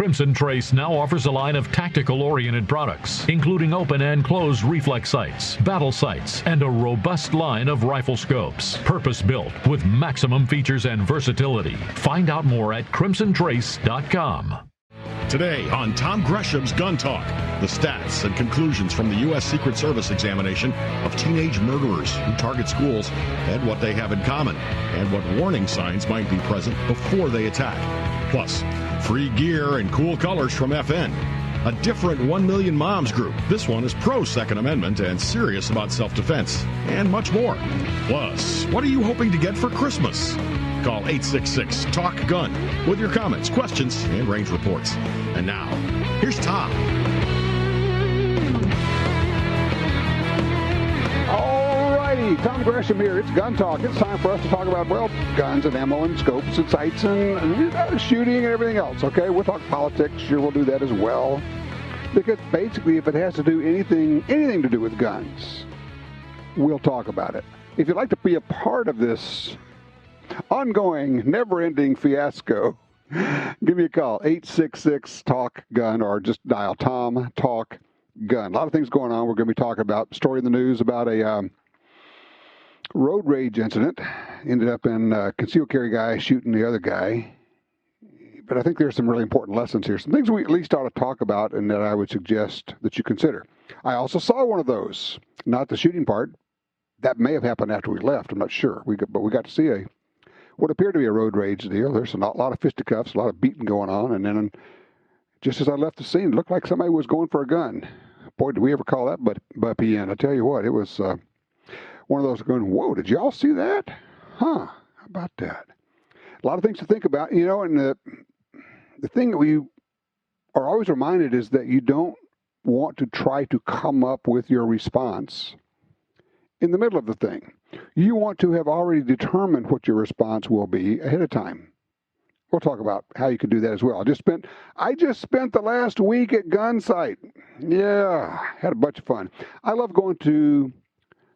Crimson Trace now offers a line of tactical-oriented products, including open and closed reflex sights, battle sights, and a robust line of rifle scopes, purpose-built with maximum features and versatility. Find out more at crimsontrace.com. Today on Tom Gresham's Gun Talk, the stats and conclusions from the U.S. Secret Service examination of teenage murderers who target schools and what they have in common, and what warning signs might be present before they attack. Plus, free gear and cool colors from FN. A different 1 Million Moms group. This one is pro-Second Amendment and serious about self-defense, and much more. Plus, what are you hoping to get for Christmas? Call 866-TALK-GUN with your comments, questions, and range reports. And now, here's Tom. All righty, Tom Gresham here. It's Gun Talk. It's time for us to talk about, well, guns and ammo and scopes and sights and shooting and everything else, okay? We'll talk politics. Sure, we'll do that as well. Because basically, if it has to do anything to do with guns, we'll talk about it. If you'd like to be a part of this ongoing, never-ending fiasco, give me a call, 866-TALK-GUN, or just dial Tom Talk Gun. A lot of things going on. We're going to be talking about story in the news about a road rage incident. Ended up in concealed carry guy shooting the other guy. But I think there's some really important lessons here. Some things we at least ought to talk about and that I would suggest that you consider. I also saw one of those. Not the shooting part. That may have happened after we left. I'm not sure. But we got to see what appeared to be a road rage deal. There's a lot of fisticuffs, a lot of beating going on. And then just as I left the scene, it looked like somebody was going for a gun. Boy, did we ever call that Buppy in. I tell you what, it was one of those going, whoa, did y'all see that? Huh, how about that? A lot of things to think about, and the thing that we are always reminded is that you don't want to try to come up with your response in the middle of the thing. You want to have already determined what your response will be ahead of time. We'll talk about how you can do that as well. I just spent the last week at Gunsight. Yeah, had a bunch of fun. I love going to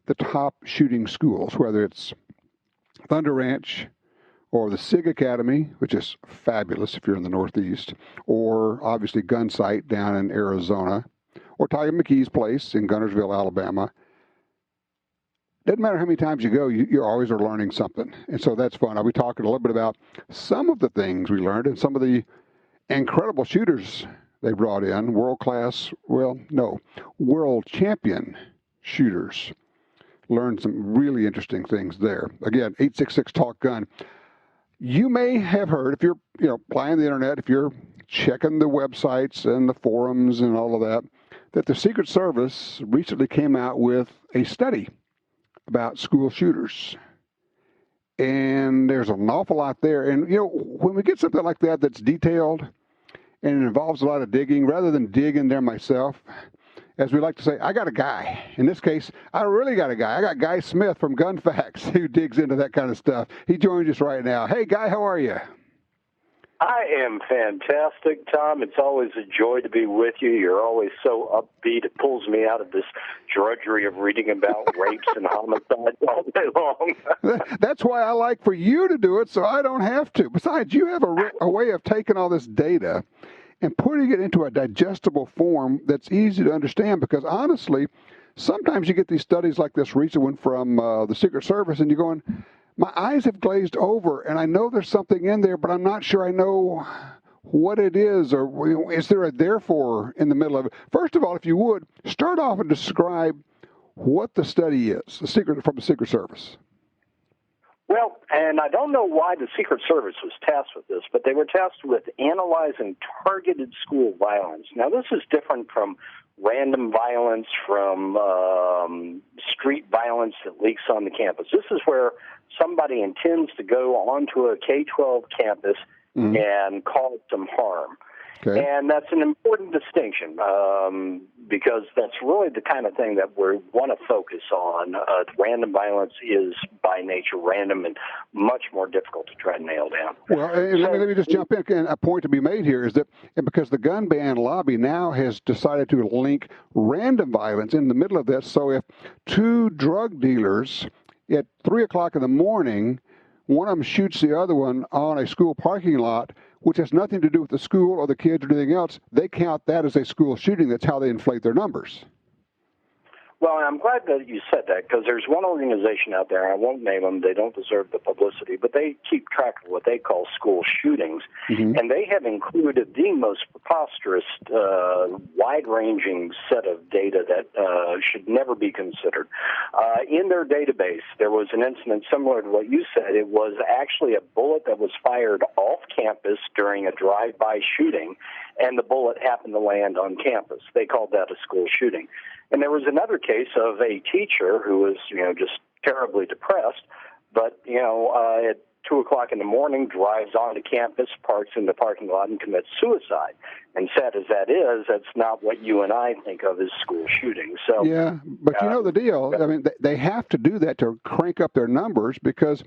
the top shooting schools, whether it's Thunder Ranch or the SIG Academy, which is fabulous if you're in the Northeast, or obviously Gunsight down in Arizona, or Tiger McKee's place in Gunnersville, Alabama. Doesn't matter how many times you go, you're always learning something. And so that's fun. I'll be talking a little bit about some of the things we learned and some of the incredible shooters they brought in, world champion shooters. Learned some really interesting things there. Again, 866-TALK-GUN. You may have heard, if you're playing the internet, if you're checking the websites and the forums and all of that the Secret Service recently came out with a study about school shooters. And there's an awful lot there. And, when we get something like that that's detailed and it involves a lot of digging, rather than dig in there myself, as we like to say, I got a guy. In this case, I really got a guy. I got Guy Smith from Gun Facts who digs into that kind of stuff. He joins us right now. Hey, Guy, how are you? I am fantastic, Tom. It's always a joy to be with you. You're always so upbeat. It pulls me out of this drudgery of reading about rapes and homicides all day long. That's why I like for you to do it, so I don't have to. Besides, you have a way of taking all this data and putting it into a digestible form that's easy to understand, because honestly, sometimes you get these studies like this recent one from the Secret Service, and you're going, my eyes have glazed over, and I know there's something in there, but I'm not sure I know what it is, or is there a therefore in the middle of it? First of all, if you would, start off and describe what the study is, from the Secret Service. Well, and I don't know why the Secret Service was tasked with this, but they were tasked with analyzing targeted school violence. Now, this is different from random violence, from street violence that leaks on the campus. This is where somebody intends to go onto a K-12 campus and cause some harm. Okay. And that's an important distinction because that's really the kind of thing that we want to focus on. Random violence is by nature random and much more difficult to try to nail down. Well, let me just jump in. And a point to be made here is that because the gun ban lobby now has decided to link random violence in the middle of this, so if two drug dealers at 3 o'clock in the morning, one of them shoots the other one on a school parking lot, which has nothing to do with the school or the kids or anything else, they count that as a school shooting. That's how they inflate their numbers. Well, I'm glad that you said that, because there's one organization out there, I won't name them, they don't deserve the publicity, but they keep track of what they call school shootings, and they have included the most preposterous, wide-ranging set of data that should never be considered. In their database, there was an incident similar to what you said. It was actually a bullet that was fired off campus during a drive-by shooting, and the bullet happened to land on campus. They called that a school shooting. And there was another case of a teacher who was, just terribly depressed, but, at 2 o'clock in the morning, drives onto campus, parks in the parking lot, and commits suicide. And sad as that is, that's not what you and I think of as school shootings. So, yeah, but you know the deal. I mean, they have to do that to crank up their numbers because,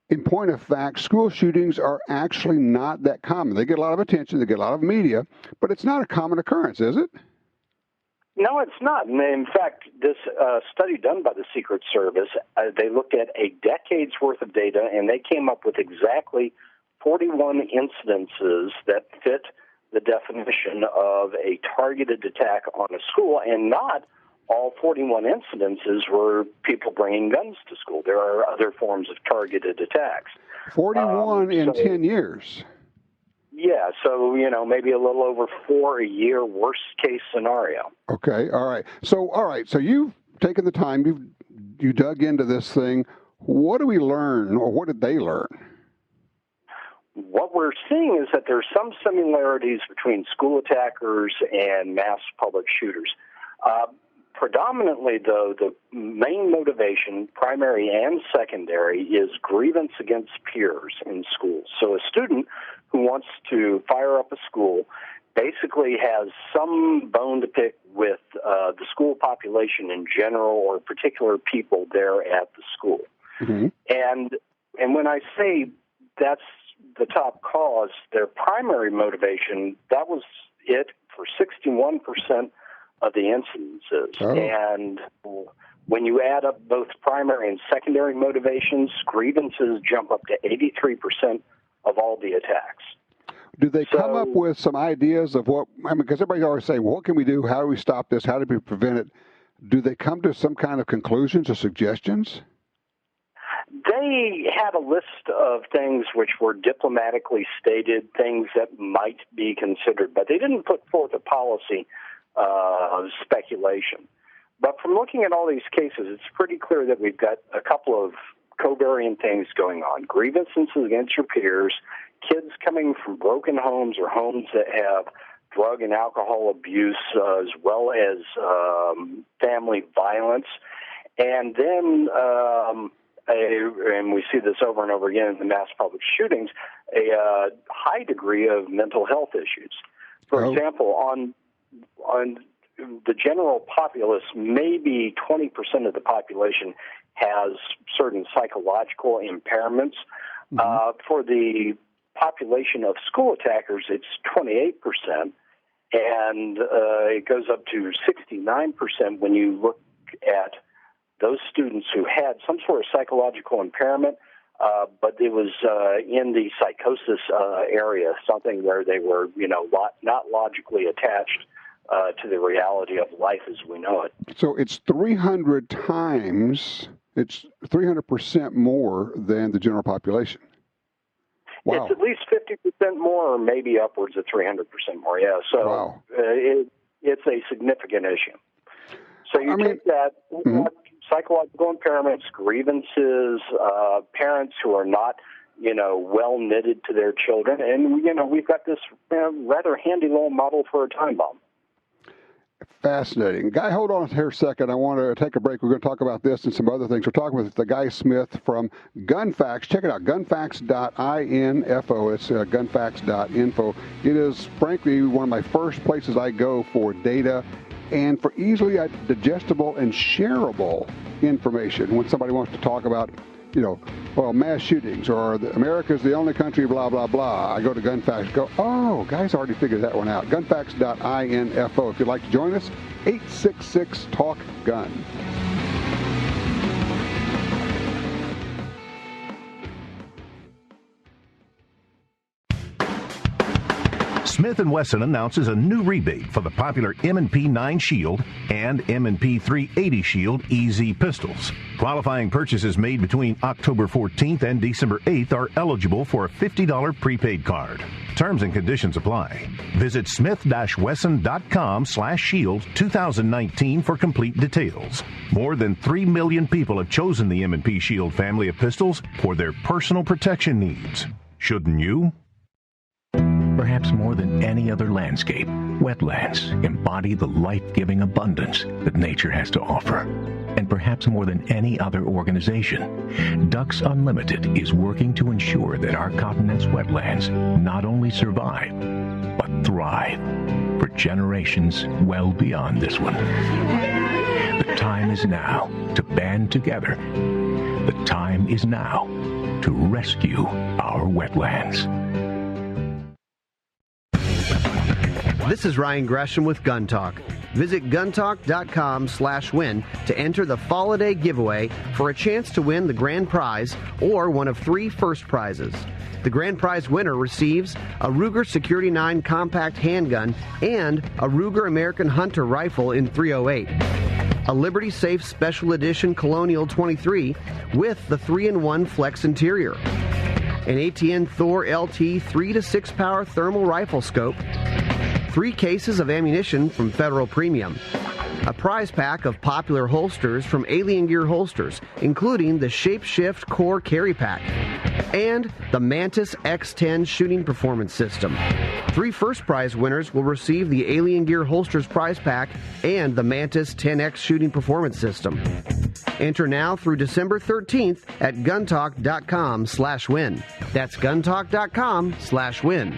in point of fact, school shootings are actually not that common. They get a lot of attention, they get a lot of media, but it's not a common occurrence, is it? No, it's not. And in fact, this study done by the Secret Service, they looked at a decade's worth of data, and they came up with exactly 41 incidences that fit the definition of a targeted attack on a school, and not all 41 incidences were people bringing guns to school. There are other forms of targeted attacks. 41 in 10 years. Yeah, so, maybe a little over 4 a year, worst case scenario. Okay, all right. So you've taken the time, you dug into this thing. What do we learn, or what did they learn? What we're seeing is that there's some similarities between school attackers and mass public shooters. Predominantly, though, the main motivation, primary and secondary, is grievance against peers in schools. So a student who wants to fire up a school basically has some bone to pick with the school population in general, or particular people there at the school. And when I say that's the top cause, their primary motivation, that was it for 61% of the incidences. Oh. And when you add up both primary and secondary motivations, grievances jump up to 83% of all the attacks. Do they come up with some ideas of because everybody always say, well, what can we do? How do we stop this? How do we prevent it? Do they come to some kind of conclusions or suggestions? They had a list of things which were diplomatically stated, things that might be considered, but they didn't put forth a policy speculation. But from looking at all these cases, it's pretty clear that we've got a couple of covariant things going on. Grievances against your peers, kids coming from broken homes or homes that have drug and alcohol abuse, as well as family violence. And then, and we see this over and over again in the mass public shootings, a high degree of mental health issues. For example, on the general populace, maybe 20% of the population has certain psychological impairments. For the population of school attackers, it's 28%, and it goes up to 69% when you look at those students who had some sort of psychological impairment, but it was in the psychosis area, something where they were, not logically attached to the reality of life as we know it. So it's 300 times, it's 300% more than the general population. Wow. It's at least 50% more, or maybe upwards of 300% more, yeah. So wow. It's a significant issue. So you take that, psychological impairments, grievances, parents who are not, well knitted to their children, and, we've got this rather handy little model for a time bomb. Fascinating. Guy, hold on here a second. I want to take a break. We're going to talk about this and some other things. We're talking with the Guy Smith from GunFacts. Check it out, gunfacts.info. It's gunfacts.info. It is, frankly, one of my first places I go for data and for easily digestible and shareable information when somebody wants to talk about, mass shootings, or America's the only country, blah, blah, blah. I go to GunFacts, guys already figured that one out. Gunfacts.info. If you'd like to join us, 866-TALK-GUN. Smith & Wesson announces a new rebate for the popular M&P 9 Shield and M&P 380 Shield EZ pistols. Qualifying purchases made between October 14th and December 8th are eligible for a $50 prepaid card. Terms and conditions apply. Visit smith-wesson.com/shield 2019 for complete details. More than 3 million people have chosen the M&P Shield family of pistols for their personal protection needs. Shouldn't you? Perhaps more than any other landscape, wetlands embody the life-giving abundance that nature has to offer. And perhaps more than any other organization, Ducks Unlimited is working to ensure that our continent's wetlands not only survive, but thrive for generations well beyond this one. The time is now to band together. The time is now to rescue our wetlands. This is Ryan Gresham with Gun Talk. Visit guntalk.com/win to enter the Fall-A-Day giveaway for a chance to win the grand prize or one of 3 first prizes. The grand prize winner receives a Ruger Security 9 compact handgun and a Ruger American Hunter rifle in .308. A Liberty Safe Special Edition Colonial 23 with the 3-in-1 Flex interior. An ATN Thor LT 3 to 6 power thermal rifle scope. 3 cases of ammunition from Federal Premium. A prize pack of popular holsters from Alien Gear Holsters, including the Shapeshift Core Carry Pack. And the Mantis X10 Shooting Performance System. 3 first prize winners will receive the Alien Gear Holsters prize pack and the Mantis 10X Shooting Performance System. Enter now through December 13th at guntalk.com/win. That's guntalk.com/win.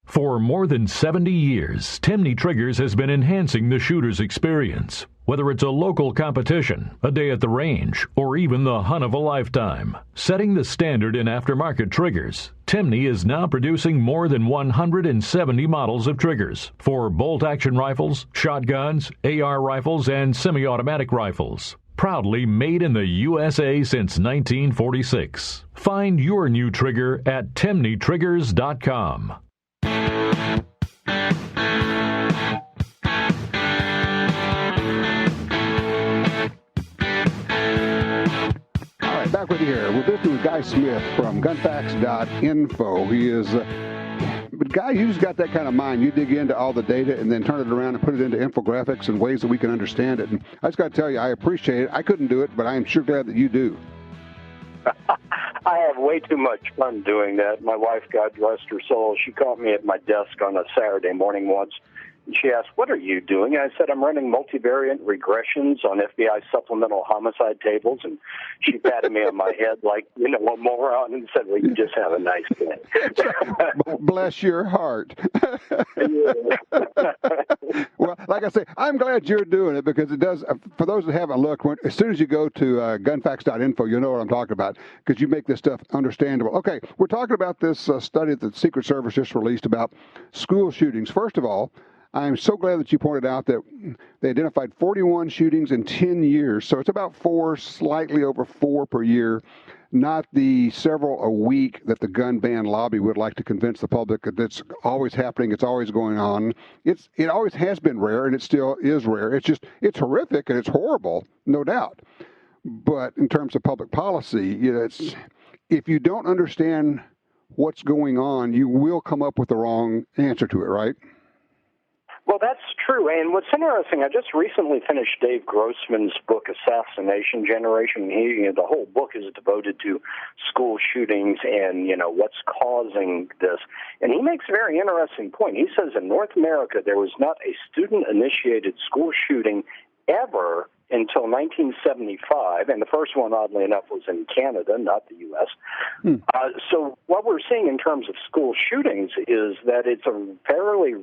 For more than 70 years, Timney Triggers has been enhancing the shooter's experience. Whether it's a local competition, a day at the range, or even the hunt of a lifetime. Setting the standard in aftermarket triggers, Timney is now producing more than 170 models of triggers for bolt-action rifles, shotguns, AR rifles, and semi-automatic rifles. Proudly made in the USA since 1946. Find your new trigger at timneytriggers.com. Back with you here. We're visiting with Guy Smith from gunfacts.info. He is, but Guy, you just got that kind of mind. You dig into all the data and then turn it around and put it into infographics and ways that we can understand it. And I just got to tell you, I appreciate it. I couldn't do it, but I am sure glad that you do. I have way too much fun doing that. My wife, God rest her soul, she caught me at my desk on a Saturday morning once. And she asked, "What are you doing?" And I said, "I'm running multivariate regressions on FBI supplemental homicide tables." And she patted me on my head like, a moron and said, "Well, you just have a nice day." Bless your heart. Well, like I say, I'm glad you're doing it because it does, for those that haven't looked, as soon as you go to gunfacts.info, you'll know what I'm talking about because you make this stuff understandable. Okay, we're talking about this study that the Secret Service just released about school shootings. First of all, I'm so glad that you pointed out that they identified 41 shootings in 10 years. So it's about 4, slightly over 4 per year, not the several a week that the gun ban lobby would like to convince the public that it's always happening, it's always going on. It always has been rare, and it still is rare. It's horrific, and it's horrible, no doubt. But in terms of public policy, if you don't understand what's going on, you will come up with the wrong answer to it, right? Well, that's true. And what's interesting, I just recently finished Dave Grossman's book, Assassination Generation. The whole book is devoted to school shootings and, what's causing this. And he makes a very interesting point. He says in North America, there was not a student-initiated school shooting ever until 1975, and the first one, oddly enough, was in Canada, not the U.S. So what we're seeing in terms of school shootings is that it's a fairly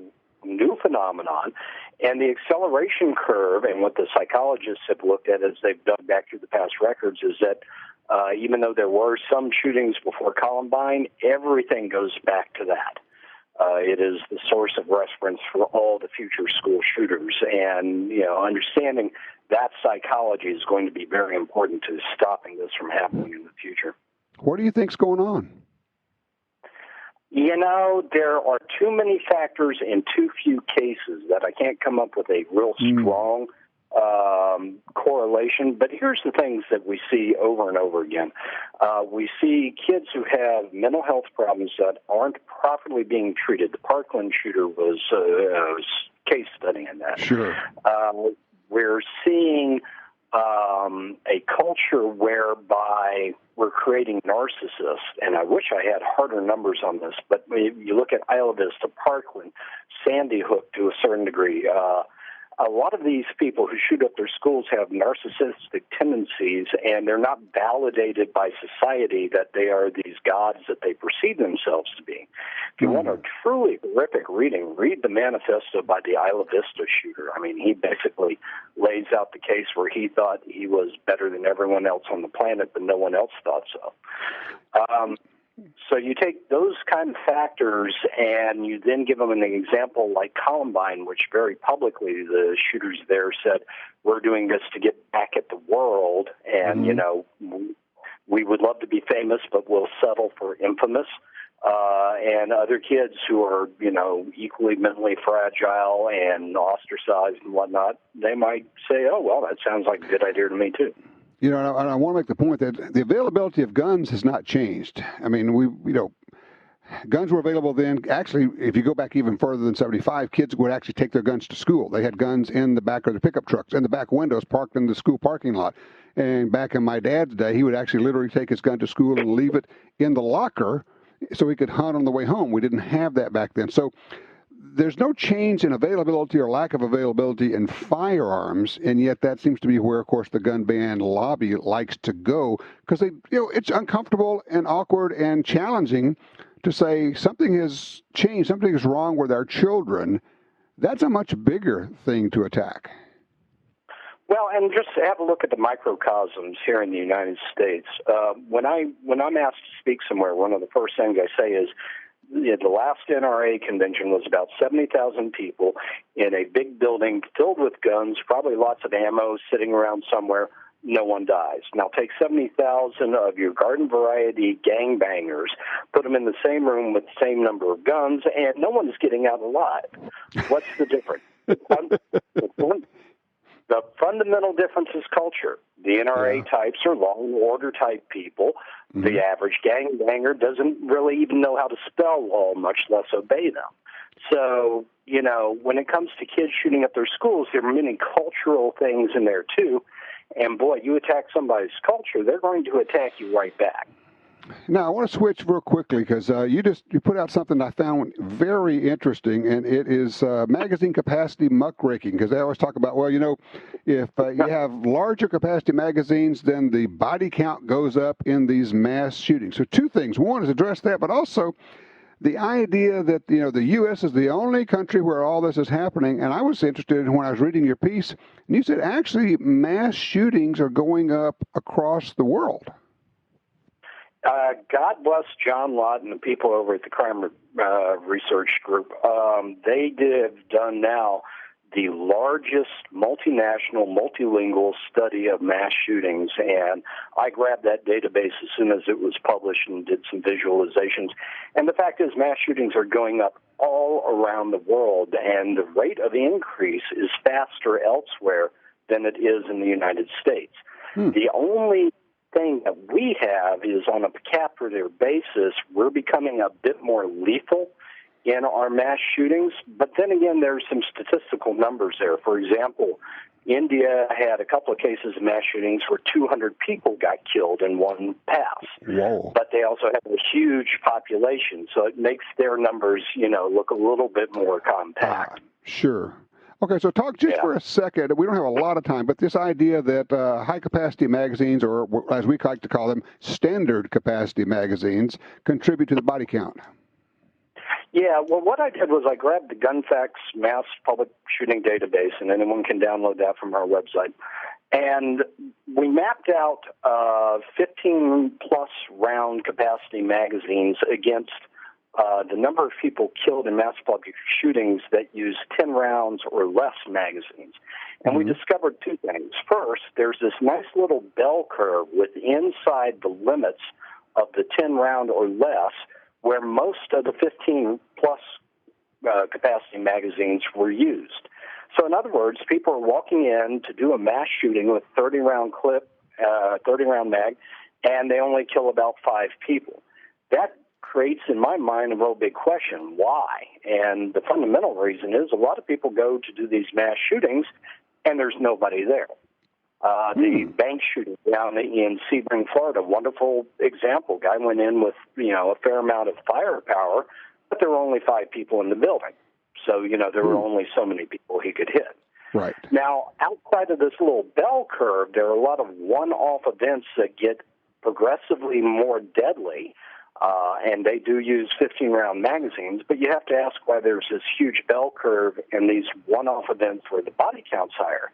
new phenomenon, and the acceleration curve, and what the psychologists have looked at as they've dug back through the past records, is that even though there were some shootings before Columbine, everything goes back to that. It is the source of reference for all the future school shooters, and understanding that psychology is going to be very important to stopping this from happening in the future. What do you think's going on? You know, there are too many factors in too few cases that I can't come up with a real strong correlation. But here's the things that we see over and over again. We see kids who have mental health problems that aren't properly being treated. The Parkland shooter was a case study in that. Sure. We're seeing a culture whereby we're creating narcissists, and I wish I had harder numbers on this, but you look at Isla Vista, Parkland, Sandy Hook to a certain degree. A lot of these people who shoot up their schools have narcissistic tendencies, and they're not validated by society that they are these gods that they perceive themselves to be. If you want a truly horrific reading, read the manifesto by the Isla Vista shooter. I mean, he basically lays out the case where he thought he was better than everyone else on the planet, but no one else thought so. So you take those kind of factors and you then give them an example like Columbine, which very publicly the shooters there said, we're doing this to get back at the world, and, you know, we would love to be famous, but we'll settle for infamous. And other kids who are, you know, equally mentally fragile and ostracized and whatnot, they might say, oh, well, that sounds like a good idea to me, too. You know, and I want to make the point that the availability of guns has not changed. I mean, guns were available then. Actually, if you go back even further than 75, kids would actually take their guns to school. They had guns in the back of their pickup trucks, in the back windows, parked in the school parking lot. And back in my dad's day, he would actually literally take his gun to school and leave it in the locker so he could hunt on the way home. We didn't have that back then. So there's no change in availability or lack of availability in firearms, and yet that seems to be where, of course, the gun ban lobby likes to go, because it's uncomfortable and awkward and challenging to say something has changed, something is wrong with our children. That's a much bigger thing to attack. Well, and just have a look at the microcosms here in the United States. When I'm asked to speak somewhere, one of the first things I say is, the last NRA convention was about 70,000 people in a big building filled with guns, probably lots of ammo sitting around somewhere. No one dies. Now take 70,000 of your garden variety gangbangers, put them in the same room with the same number of guns, and no one's getting out alive. What's the difference? The fundamental difference is culture. The NRA types are law and order type people. The average gangbanger doesn't really even know how to spell law, much less obey them. So, you know, when it comes to kids shooting up their schools, there are many cultural things in there too. And boy, you attack somebody's culture, they're going to attack you right back. Now, I want to switch real quickly because you put out something I found very interesting, and it is magazine capacity muckraking, because they always talk about, well, you know, if you have larger capacity magazines, then the body count goes up in these mass shootings. So two things. One is address that, but also the idea that, you know, the U.S. is the only country where all this is happening. And I was interested in when I was reading your piece, and you said actually mass shootings are going up across the world. God bless John Lott and the people over at the Crime Research Group. They have done now the largest multinational, multilingual study of mass shootings, and I grabbed that database as soon as it was published and did some visualizations. And the fact is, mass shootings are going up all around the world, and the rate of increase is faster elsewhere than it is in the United States. The only thing that we have is on a per capita basis, we're becoming a bit more lethal in our mass shootings. But then again, there's some statistical numbers there. For example, India had a couple of cases of mass shootings where 200 people got killed in one pass. Whoa. But they also have a huge population, so it makes their numbers, you know, look a little bit more compact. Sure. Okay, so talk just for a second. We don't have a lot of time, but this idea that high-capacity magazines, or as we like to call them, standard capacity magazines, contribute to the body count. Yeah, well, what I did was I grabbed the GunFacts mass public shooting database, and anyone can download that from our website. And we mapped out 15-plus round capacity magazines against the number of people killed in mass public shootings that use 10 rounds or less magazines. And we discovered two things. First, there's this nice little bell curve with inside the limits of the 10 round or less where most of the 15-plus capacity magazines were used. So in other words, people are walking in to do a mass shooting with 30-round clip, 30-round mag, and they only kill about 5 people. That creates, in my mind, a real big question. Why? And the fundamental reason is a lot of people go to do these mass shootings, and there's nobody there. The bank shooting down in Sebring, Florida, wonderful example. Guy went in with, a fair amount of firepower, but there were only 5 people in the building. So, there were only so many people he could hit. Right. Now, outside of this little bell curve, there are a lot of one-off events that get progressively more deadly, and they do use 15-round magazines, but you have to ask why there's this huge bell curve and these one-off events where the body count's higher.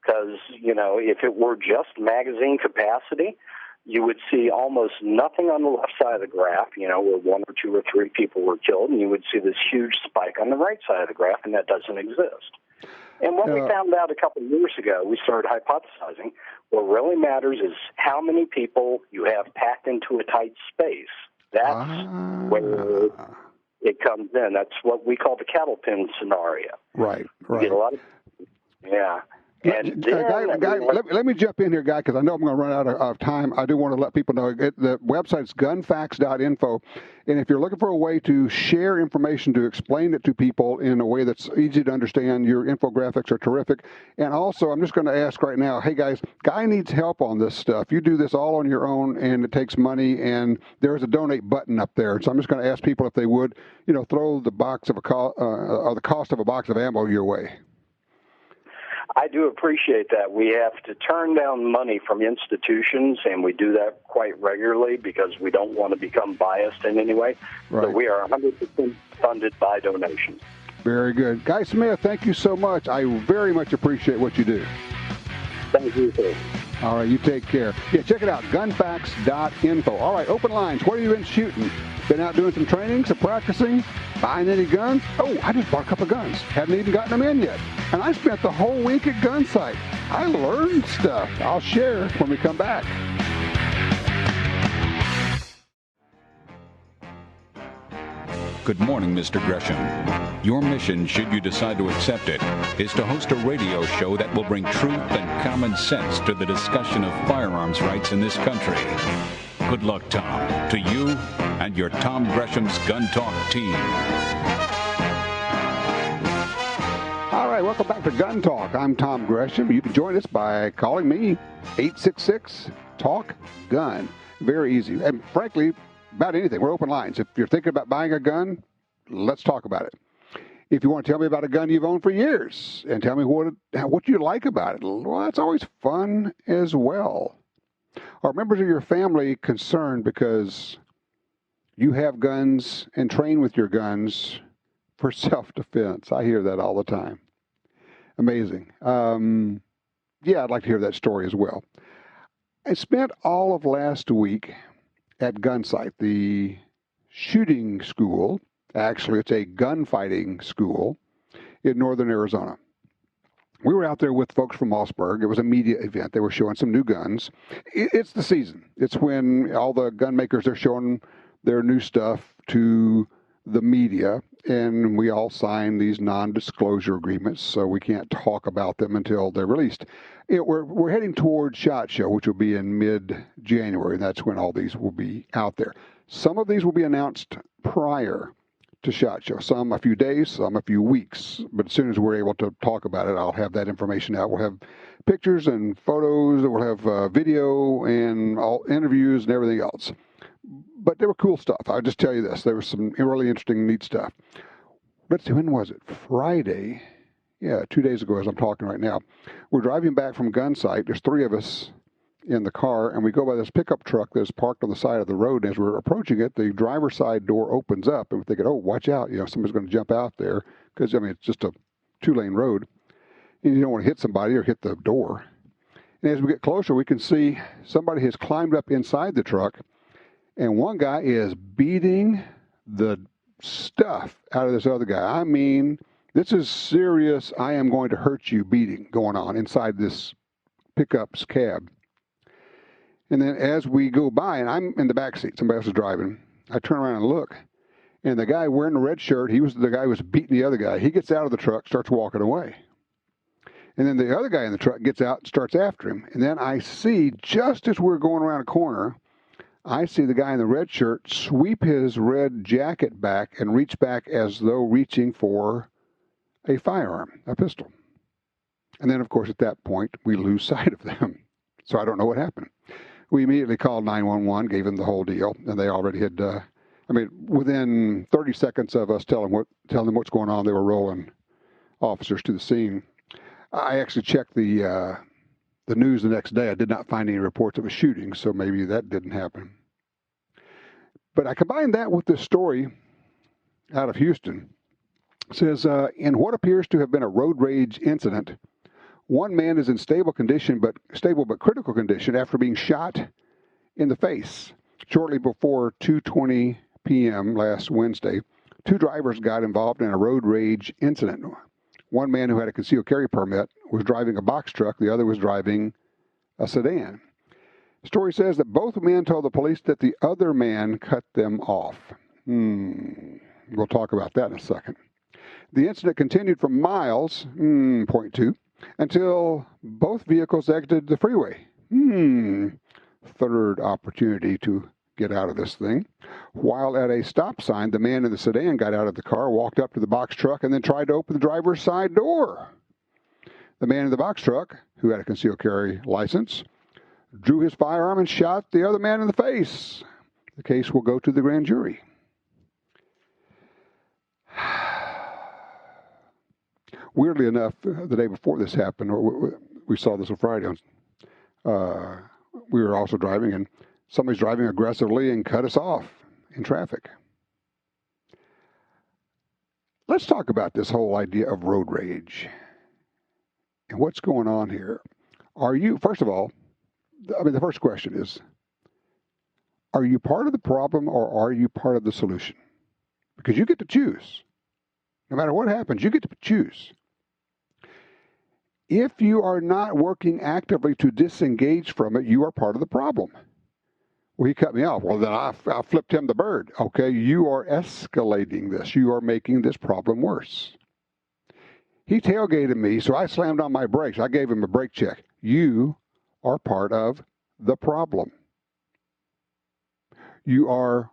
Because, if it were just magazine capacity, you would see almost nothing on the left side of the graph, where 1 or 2 or 3 people were killed, and you would see this huge spike on the right side of the graph, and that doesn't exist. And what we found out a couple of years ago, we started hypothesizing, what really matters is how many people you have packed into a tight space. That's where it comes in. That's what we call the cattle pen scenario. Right. You get a lot of, And Guy, let me jump in here, Guy, because I know I'm going to run out of time. I do want to let people know the website's gunfacts.info, and if you're looking for a way to share information, to explain it to people in a way that's easy to understand, your infographics are terrific. And also, I'm just going to ask right now, hey, guys, Guy needs help on this stuff. You do this all on your own, and it takes money, and there's a donate button up there. So I'm just going to ask people if they would, throw the box of the cost of a box of ammo your way. I do appreciate that. We have to turn down money from institutions, and we do that quite regularly because we don't want to become biased in any way. Right. So we are 100% funded by donations. Very good. Guy Smith, thank you so much. I very much appreciate what you do. Thank you, sir. All right, you take care. Yeah, check it out, gunfacts.info. All right, open lines. What have you been shooting? Been out doing some training, some practicing, buying any guns? Oh, I just bought a couple of guns. Haven't even gotten them in yet. And I spent the whole week at Gunsight. I learned stuff. I'll share when we come back. Good morning, Mr. Gresham. Your mission, should you decide to accept it, is to host a radio show that will bring truth and common sense to the discussion of firearms rights in this country. Good luck, Tom, to you and your Tom Gresham's Gun Talk team. All right, welcome back to Gun Talk. I'm Tom Gresham. You can join us by calling me, 866-TALK-GUN. Very easy. And frankly, about anything. We're open lines. If you're thinking about buying a gun, let's talk about it. If you want to tell me about a gun you've owned for years and tell me what you like about it, well, that's always fun as well. Are members of your family concerned because you have guns and train with your guns for self-defense? I hear that all the time. Amazing. I'd like to hear that story as well. I spent all of last week at Gunsight, the shooting school. Actually, it's a gunfighting school in northern Arizona. We were out there with folks from Mossberg. It was a media event. They were showing some new guns. It's the season. It's when all the gun makers are showing their new stuff to the media, and we all sign these non-disclosure agreements, so we can't talk about them until they're released. We're heading toward SHOT Show, which will be in mid-January, and that's when all these will be out there. Some of these will be announced prior to SHOT Show, some a few days, some a few weeks, but as soon as we're able to talk about it, I'll have that information out. We'll have pictures and photos, we'll have video and all interviews and everything else. But they were cool stuff. I'll just tell you this. There was some really interesting, neat stuff. Let's see, when was it? Friday. Yeah, 2 days ago as I'm talking right now. We're driving back from Gunsight. There's 3 of us in the car, and we go by this pickup truck that's parked on the side of the road. And as we're approaching it, the driver's side door opens up, and we're thinking, oh, watch out. Somebody's going to jump out there because, it's just a 2-lane road. And you don't want to hit somebody or hit the door. And as we get closer, we can see somebody has climbed up inside the truck, and one guy is beating the stuff out of this other guy. I mean, this is serious, I am going to hurt you beating going on inside this pickup's cab. And then as we go by, and I'm in the back seat, somebody else is driving, I turn around and look, And the guy wearing the red shirt, he was the guy who was beating the other guy. He gets out of the truck, starts walking away. And then the other guy in the truck gets out and starts after him. And then I see, just as we're going around a corner, I see the guy in the red shirt sweep his red jacket back and reach back as though reaching for a firearm, a pistol. And then, of course, at that point, we lose sight of them. So I don't know what happened. We immediately called 911, gave them the whole deal, and they already had, within 30 seconds of us telling them what's going on, they were rolling officers to the scene. I actually checked the news the next day. I did not find any reports of a shooting, so maybe that didn't happen. But I combined that with this story out of Houston. It says, in what appears to have been a road rage incident, one man is in stable but critical condition after being shot in the face. Shortly before 2:20 p.m. last Wednesday, two drivers got involved in a road rage incident. One man who had a concealed carry permit was driving a box truck. The other was driving a sedan. The story says that both men told the police that the other man cut them off. We'll talk about that in a second. The incident continued for miles, point two, until both vehicles exited the freeway. Third opportunity to get out of this thing. While at a stop sign, the man in the sedan got out of the car, walked up to the box truck, and then tried to open the driver's side door. The man in the box truck, who had a concealed carry license, drew his firearm and shot the other man in the face. The case will go to the grand jury. Weirdly enough, the day before this happened, we saw this on Friday, we were also driving, and somebody's driving aggressively and cut us off in traffic. Let's talk about this whole idea of road rage and what's going on here. First of all, the first question is, are you part of the problem or are you part of the solution? Because you get to choose. No matter what happens, you get to choose. If you are not working actively to disengage from it, you are part of the problem. Well, he cut me off. Well, then I flipped him the bird. Okay, you are escalating this. You are making this problem worse. He tailgated me, so I slammed on my brakes. I gave him a brake check. You are part of the problem. You are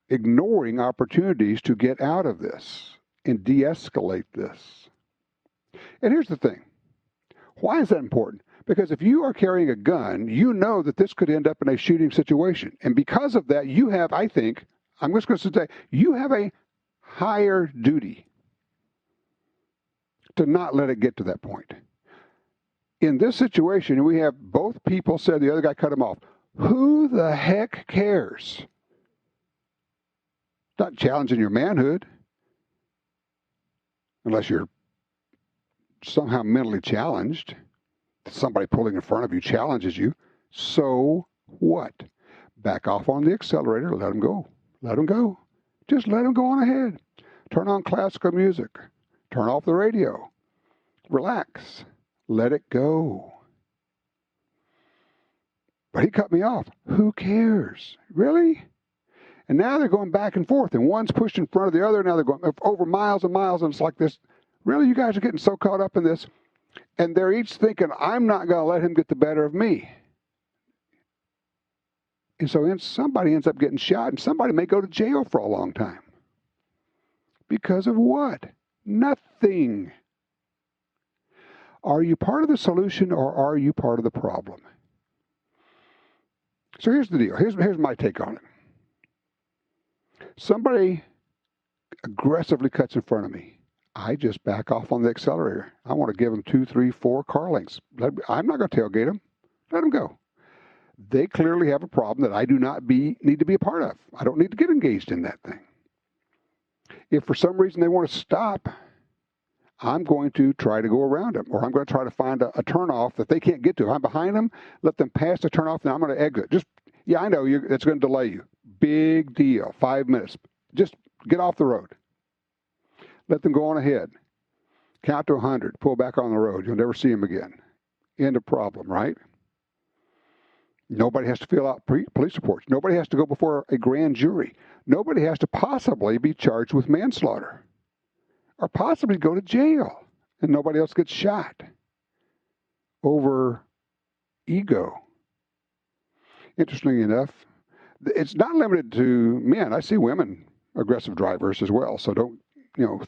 ignoring opportunities to get out of this and de-escalate this. And here's the thing. Why is that important? Because if you are carrying a gun, you know that this could end up in a shooting situation. And because of that, you have, I think, I'm just going to say, you have a higher duty to not let it get to that point. In this situation, we have both people said the other guy cut him off. Who the heck cares? Not challenging your manhood. Unless you're somehow mentally challenged. Somebody pulling in front of you challenges you. So what? Back off on the accelerator. Let them go. Let them go. Just let them go on ahead. Turn on classical music. Turn off the radio. Relax. Let it go. But he cut me off. Who cares? Really? And now they're going back and forth, and one's pushed in front of the other. Now they're going over miles and miles, and it's like this. Really, you guys are getting so caught up in this. And they're each thinking, I'm not going to let him get the better of me. And so somebody ends up getting shot, and somebody may go to jail for a long time. Because of what? Nothing. Are you part of the solution or are you part of the problem? So here's the deal. Here's my take on it. Somebody aggressively cuts in front of me. I just back off on the accelerator. I want to give them 2, 3, 4 car lengths. I'm not going to tailgate them. Let them go. They clearly have a problem that I do not need to be a part of. I don't need to get engaged in that thing. If for some reason they want to stop, I'm going to try to go around them, or I'm going to try to find a turnoff that they can't get to. If I'm behind them, let them pass the turnoff, and I'm going to exit. I know it's going to delay you. Big deal. 5 minutes. Just get off the road. Let them go on ahead. Count to 100. Pull back on the road. You'll never see them again. End of problem, right? Nobody has to fill out police reports. Nobody has to go before a grand jury. Nobody has to possibly be charged with manslaughter or possibly go to jail, and nobody else gets shot over ego. Interestingly enough, it's not limited to men. I see women aggressive drivers as well, so don't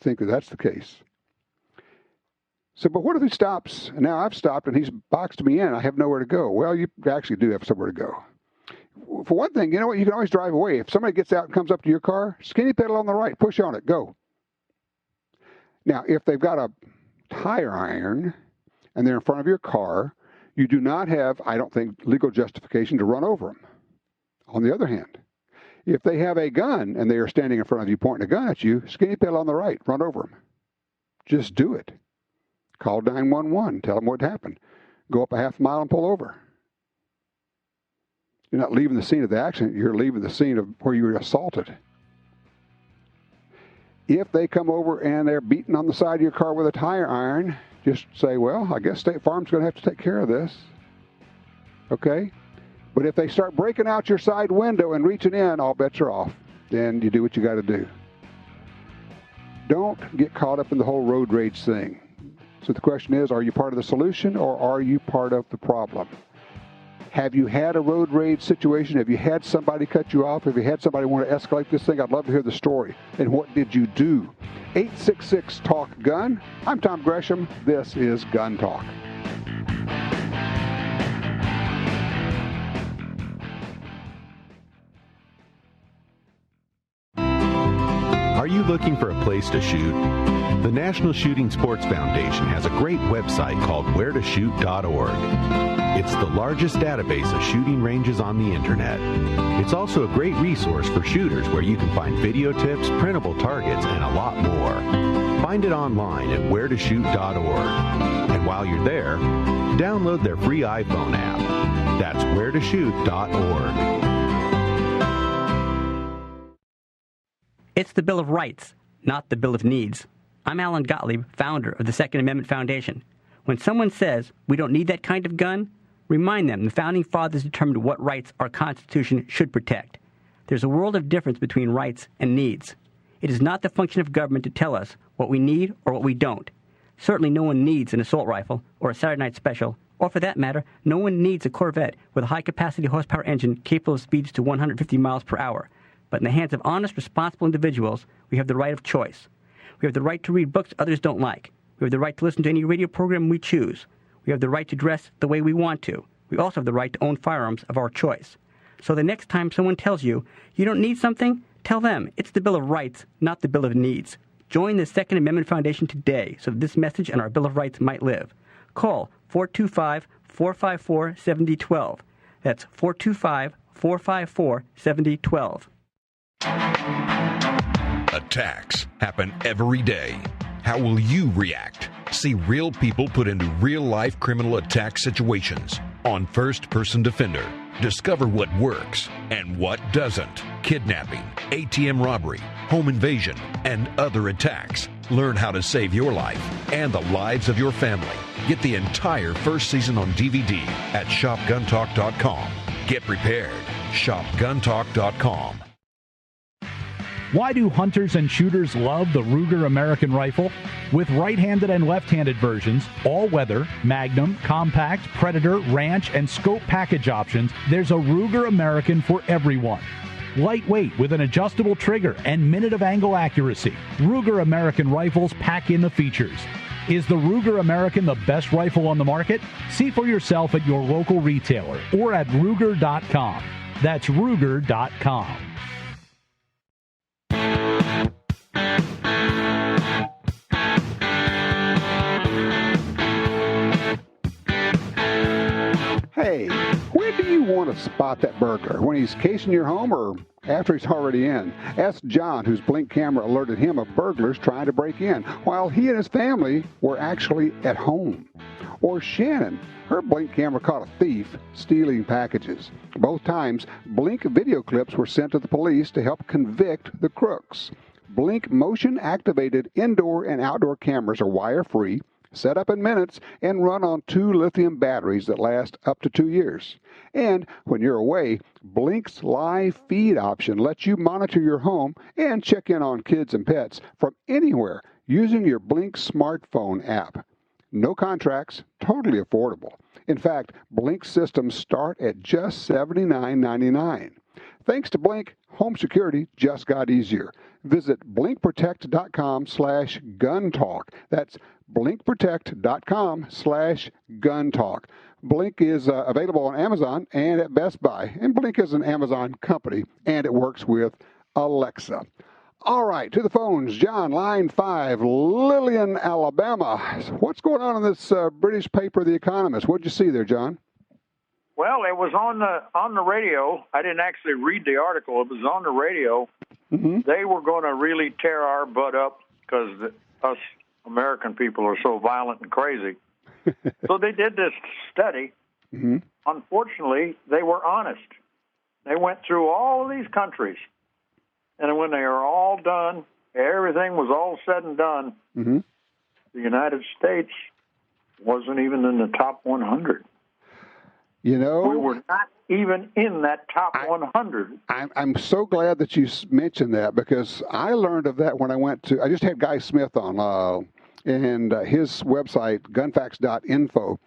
think that that's the case. So, but what if he stops? Now I've stopped and he's boxed me in. I have nowhere to go. Well, you actually do have somewhere to go. For one thing, you know what? You can always drive away. If somebody gets out and comes up to your car, skinny pedal on the right, push on it, go. Now, if they've got a tire iron and they're in front of your car, you do not have, I don't think, legal justification to run over them. On the other hand, if they have a gun and they are standing in front of you pointing a gun at you, skinny pedal on the right, run over them. Just do it. Call 911. Tell them what happened. Go up a half mile and pull over. You're not leaving the scene of the accident. You're leaving the scene of where you were assaulted. If they come over and they're beating on the side of your car with a tire iron, just say, well, I guess State Farm's going to have to take care of this. Okay? But if they start breaking out your side window and reaching in, all bets are off. Then you do what you got to do. Don't get caught up in the whole road rage thing. So the question is, are you part of the solution or are you part of the problem? Have you had a road rage situation? Have you had somebody cut you off? Have you had somebody want to escalate this thing? I'd love to hear the story. And what did you do? 866-TALK-GUN. I'm Tom Gresham. This is Gun Talk. Are you looking for a place to shoot? The National Shooting Sports Foundation has a great website called wheretoshoot.org. It's the largest database of shooting ranges on the internet. It's also a great resource for shooters where you can find video tips, printable targets, and a lot more. Find it online at wheretoshoot.org. And while you're there, download their free iPhone app. That's wheretoshoot.org. It's the Bill of Rights, not the Bill of Needs. I'm Alan Gottlieb, founder of the Second Amendment Foundation. When someone says we don't need that kind of gun, remind them the Founding Fathers determined what rights our Constitution should protect. There's a world of difference between rights and needs. It is not the function of government to tell us what we need or what we don't. Certainly no one needs an assault rifle or a Saturday Night Special, or for that matter, no one needs a Corvette with a high-capacity horsepower engine capable of speeds to 150 miles per hour. But in the hands of honest, responsible individuals, we have the right of choice. We have the right to read books others don't like. We have the right to listen to any radio program we choose. We have the right to dress the way we want to. We also have the right to own firearms of our choice. So the next time someone tells you you don't need something, tell them it's the Bill of Rights, not the Bill of Needs. Join the Second Amendment Foundation today so that this message and our Bill of Rights might live. Call 425-454-7012. That's 425-454-7012. Attacks happen every day. How will you react? See real people put into real-life criminal attack situations on First Person Defender. Discover what works and what doesn't. Kidnapping, ATM robbery, home invasion, and other attacks. Learn how to save your life and the lives of your family. Get the entire first season on DVD at shopguntalk.com. Get prepared. shopguntalk.com. Why do hunters and shooters love the Ruger American Rifle? With right-handed and left-handed versions, all-weather, Magnum, Compact, Predator, Ranch, and Scope package options, there's a Ruger American for everyone. Lightweight with an adjustable trigger and minute of angle accuracy, Ruger American rifles pack in the features. Is the Ruger American the best rifle on the market? See for yourself at your local retailer or at Ruger.com. That's Ruger.com. Hey, when do you want to spot that burglar? When he's casing your home or after he's already in? Ask John, whose Blink camera alerted him of burglars trying to break in while he and his family were actually at home. Or Shannon, her Blink camera caught a thief stealing packages. Both times, Blink video clips were sent to the police to help convict the crooks. Blink motion-activated indoor and outdoor cameras are wire-free, set up in minutes, and run on 2 lithium batteries that last up to 2 years. And when you're away, Blink's live feed option lets you monitor your home and check in on kids and pets from anywhere using your Blink smartphone app. No contracts, totally affordable. In fact, Blink systems start at just $79.99. Thanks to Blink, home security just got easier. Visit blinkprotect.com/guntalk. That's blinkprotect.com/guntalk. Blink is available on Amazon and at Best Buy. And Blink is an Amazon company, and it works with Alexa. All right, to the phones. John, line 5, Lillian, Alabama. What's going on in this British paper, The Economist? What did you see there, John? Well, it was on the radio. I didn't actually read the article. It was on the radio. Mm-hmm. They were going to really tear our butt up because us American people are so violent and crazy. So they did this study. Mm-hmm. Unfortunately, they were honest. They went through all of these countries. And when they were all done, everything was all said and done, mm-hmm. The United States wasn't even in the top 100. You know, we were not even in that top 100. I'm so glad that you mentioned that, because I learned of that when I just had Guy Smith on, and his website, gunfacts.info.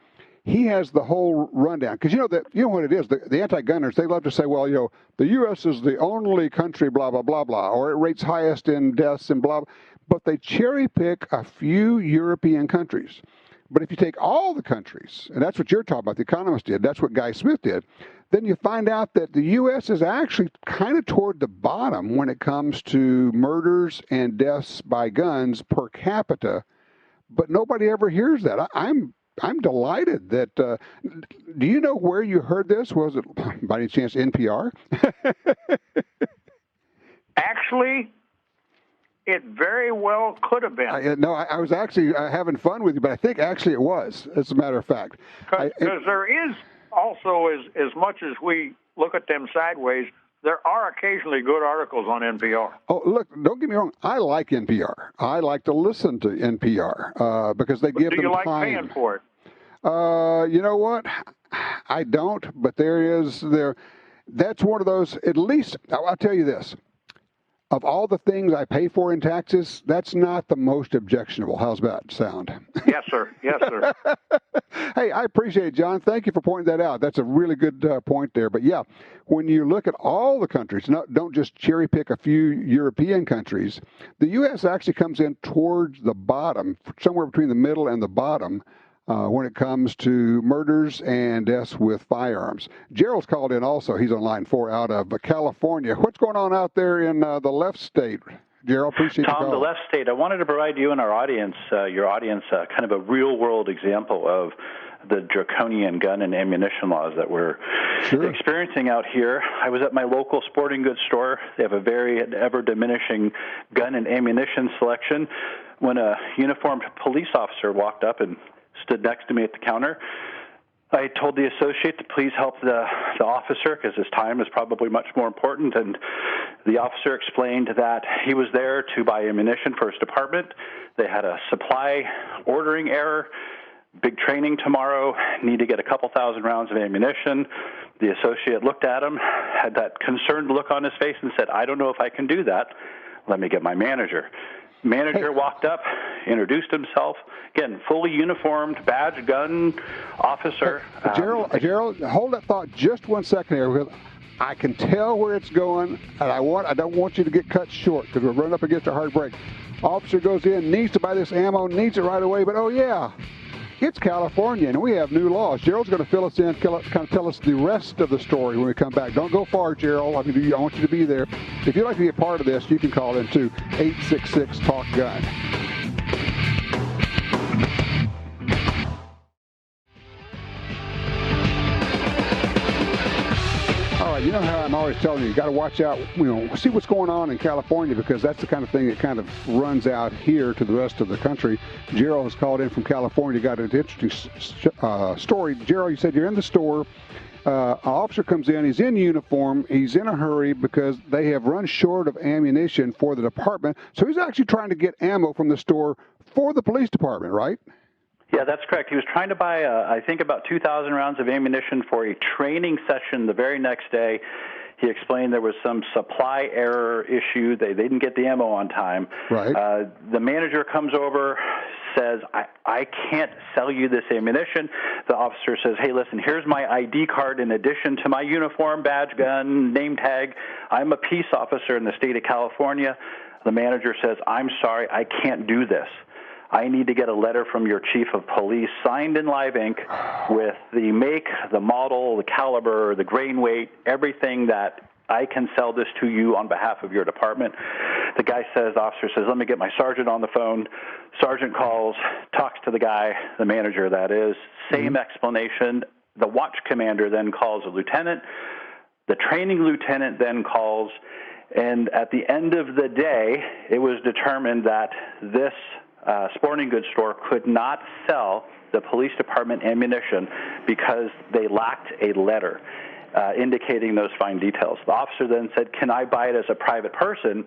He has the whole rundown, because you know what it is. The anti-gunners, they love to say, well, the U.S. is the only country, blah blah blah blah, or it rates highest in deaths and blah. But they cherry pick a few European countries. But if you take all the countries, and that's what you're talking about, The Economist did, that's what Guy Smith did, then you find out that the U.S. is actually kind of toward the bottom when it comes to murders and deaths by guns per capita. But nobody ever hears that. I'm delighted that. Do you know where you heard this? Was it by any chance NPR? Actually, it very well could have been. I was actually having fun with you, but I think actually it was, as a matter of fact. Because there is also, as much as we look at them sideways, there are occasionally good articles on NPR. Oh, look, don't get me wrong. I like NPR. I like to listen to NPR because they give them time. Do you like paying for it? You know what? I don't, but that's one of those, at least, I'll tell you this. Of all the things I pay for in taxes, that's not the most objectionable. How's that sound? Yes, sir. Yes, sir. Hey, I appreciate it, John. Thank you for pointing that out. That's a really good point there. But yeah, when you look at all the countries, don't just cherry pick a few European countries, the U.S. actually comes in towards the bottom, somewhere between the middle and the bottom, when it comes to murders and deaths with firearms. Gerald's called in also. He's on line 4 out of California. What's going on out there in the left state? Gerald, appreciate Tom, the the left state. I wanted to provide you and our audience, kind of a real-world example of the draconian gun and ammunition laws that we're experiencing out here. I was at my local sporting goods store. They have a very ever-diminishing gun and ammunition selection. When a uniformed police officer walked up and stood next to me at the counter, I told the associate to please help the officer because his time is probably much more important. And the officer explained that he was there to buy ammunition for his department. They had a supply ordering error, big training tomorrow, need to get a couple thousand rounds of ammunition. The associate looked at him, had that concerned look on his face and said, I don't know if I can do that. Let me get my manager. Manager walked up, introduced himself. Again, fully uniformed, badge, gun, officer. Gerald, hold that thought just 1 second here, because I can tell where it's going, and I don't want you to get cut short because we're running up against a hard break. Officer goes in, needs to buy this ammo, needs it right away, but oh yeah, it's California, and we have new laws. Gerald's going to fill us in, kind of tell us the rest of the story when we come back. Don't go far, Gerald. I want you to be there. If you'd like to be a part of this, you can call in to 866-TALK-GUN. You know how I'm always telling you got to watch out, see what's going on in California, because that's the kind of thing that kind of runs out here to the rest of the country. Gerald has called in from California, got an interesting story. Gerald, you said you're in the store. An officer comes in, he's in uniform, he's in a hurry because they have run short of ammunition for the department. So he's actually trying to get ammo from the store for the police department, right? Yeah, that's correct. He was trying to buy, I think, about 2,000 rounds of ammunition for a training session the very next day. He explained there was some supply error issue. They didn't get the ammo on time. Right. The manager comes over, says, I can't sell you this ammunition. The officer says, hey, listen, here's my ID card in addition to my uniform, badge, gun, name tag. I'm a peace officer in the state of California. The manager says, I'm sorry, I can't do this. I need to get a letter from your chief of police signed in live ink with the make, the model, the caliber, the grain weight, everything that I can sell this to you on behalf of your department. The officer says, let me get my sergeant on the phone. Sergeant calls, talks to the guy, the manager that is, same explanation. The watch commander then calls a lieutenant. The training lieutenant then calls. And at the end of the day, it was determined that this sporting goods store could not sell the police department ammunition because they lacked a letter indicating those fine details. The officer then said, can I buy it as a private person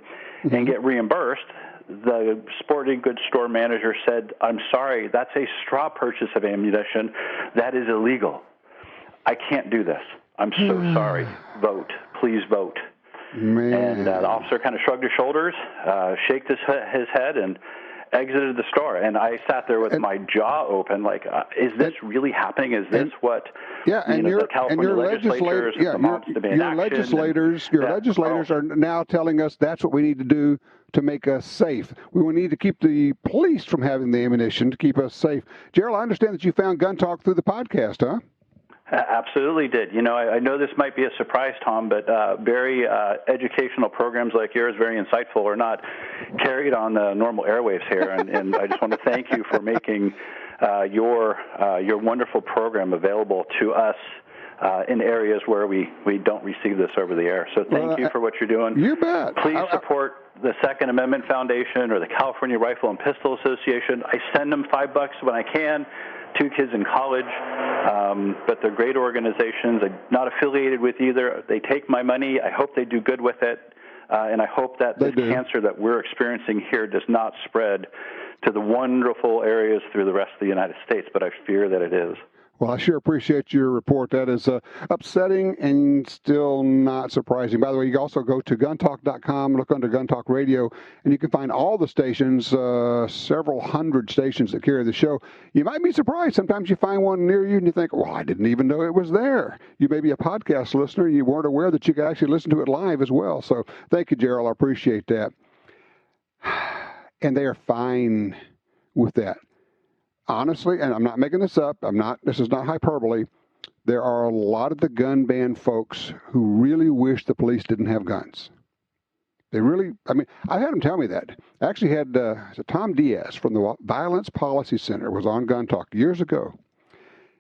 and get reimbursed? The sporting goods store manager said, I'm sorry, that's a straw purchase of ammunition. That is illegal. I can't do this. I'm so sorry. Vote. Please vote. Man. And the officer kind of shrugged his shoulders, shaked his head, and exited the store. And I sat there with my jaw open, like, is this really happening? Is this what the California legislators, your legislators are now telling us that's what we need to do to make us safe. We will need to keep the police from having the ammunition to keep us safe. Gerald, I understand that you found Gun Talk through the podcast, huh? Absolutely did. I know this might be a surprise, Tom, but very educational programs like yours, very insightful, are not carried on the normal airwaves here. And I just want to thank you for making your wonderful program available to us in areas where we don't receive this over the air. So thank you for what you're doing. You bet. Please support the Second Amendment Foundation or the California Rifle and Pistol Association. I send them $5 when I can. 2 kids in college, but they're great organizations. I'm not affiliated with either. They take my money. I hope they do good with it, and I hope that this cancer that we're experiencing here does not spread to the wonderful areas through the rest of the United States, but I fear that it is. Well, I sure appreciate your report. That is upsetting and still not surprising. By the way, you can also go to guntalk.com, look under Gun Talk Radio, and you can find all the stations, several hundred stations that carry the show. You might be surprised. Sometimes you find one near you and you think, well, I didn't even know it was there. You may be a podcast listener and you weren't aware that you could actually listen to it live as well. So thank you, Gerald. I appreciate that. And they are fine with that. Honestly, and I'm not making this up, this is not hyperbole, there are a lot of the gun ban folks who really wish the police didn't have guns. They really, I had them tell me that. I actually had Tom Diaz from the Violence Policy Center was on Gun Talk years ago.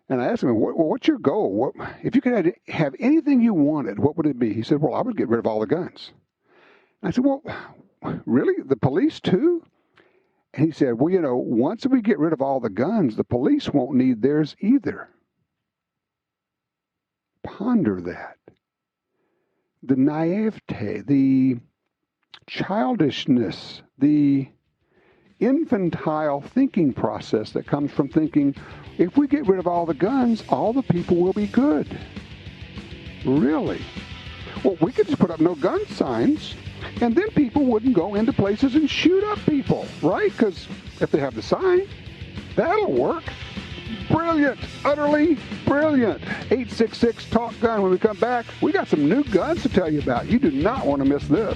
And I asked him, what's your goal? If you could have anything you wanted, what would it be? He said, well, I would get rid of all the guns. And I said, well, really? The police too? And he said, well, once we get rid of all the guns, the police won't need theirs either. Ponder that. The naivete, the childishness, the infantile thinking process that comes from thinking, if we get rid of all the guns, all the people will be good. Really? Well, we could just put up no gun signs. And then people wouldn't go into places and shoot up people, right? Because if they have the sign, that'll work. Brilliant. Utterly brilliant. 866-TALK-GUN. When we come back, we got some new guns to tell you about. You do not want to miss this.